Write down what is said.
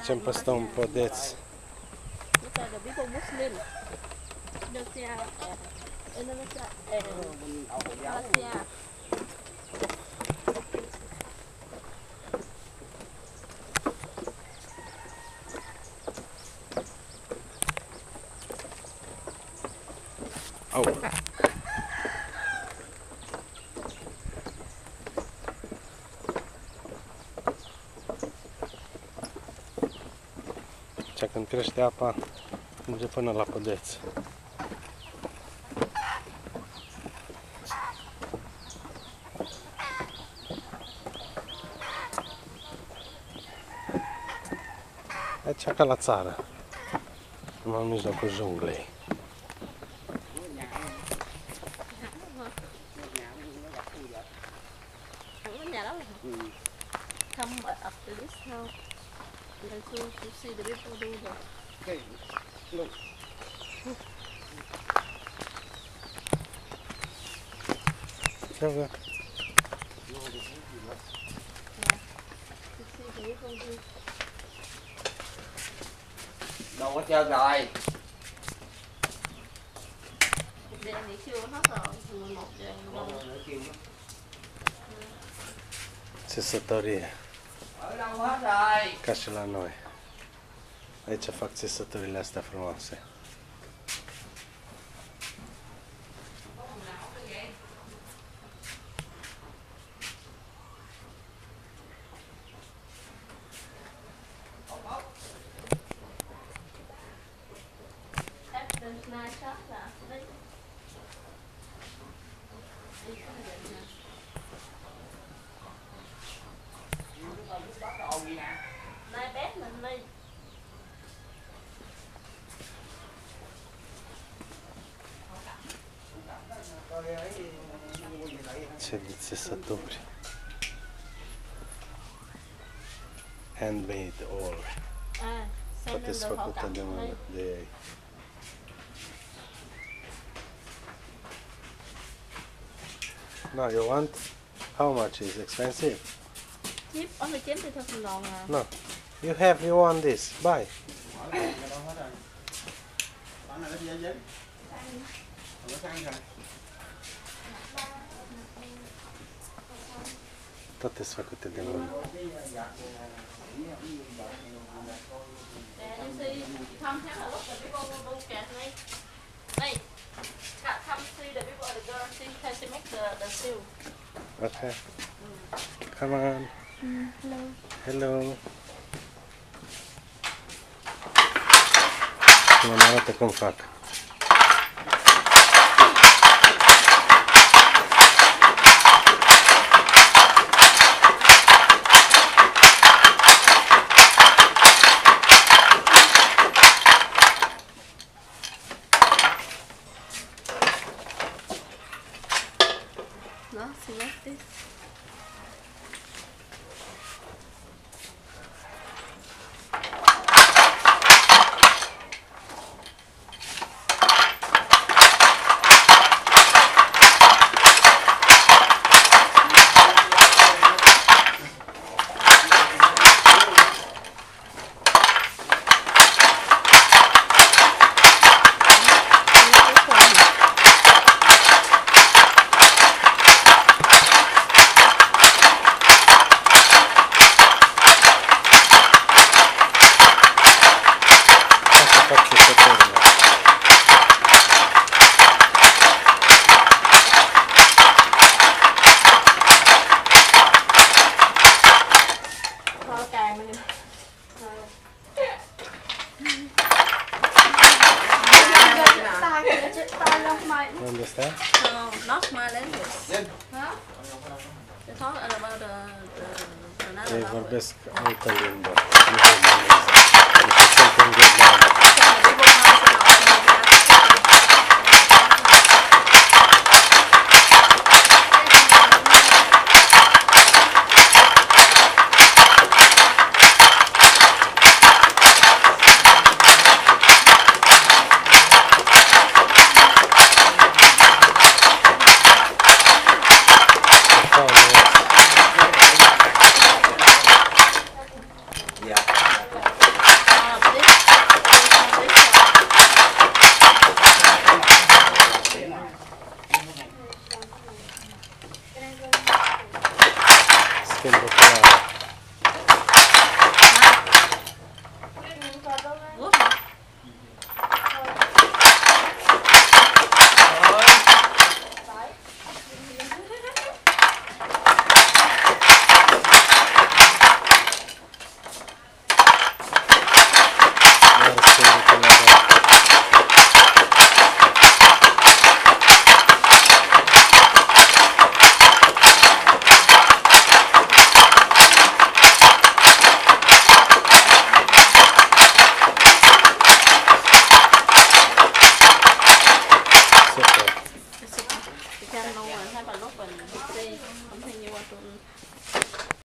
Facem peste un podeț. Au. Cea când crește apa, merge până la podeț. Aici ca la țară, numai în mijlocul junglei. Come up to this house. And to see the people do that. Okay, look. Đâu rồi? Đâu có chơi rồi. Đèn thì chưa hết rồi, 11 giờ. Țesătorie. Ở đâu hết rồi? Ca și la noi. Aici fac țesătorile astea frumoase. Ce țesături. Handmade all. Toate sunt făcute de ei. No, you want? How much is expensive? Chip, only chip thì thôi không lòn à. No. You want this. Buy. Toate sunt făcute de mână. Come have a look at the people who look at me. Hey, come see the people, the girl, see how she make the seal. Okay. Come on. Hello. Hello. Mă arată cum fac. No, see like this. Understand? No, not my language. Huh? They talk about another Ei language. vorbesc altă limbă. Nu vorbesc.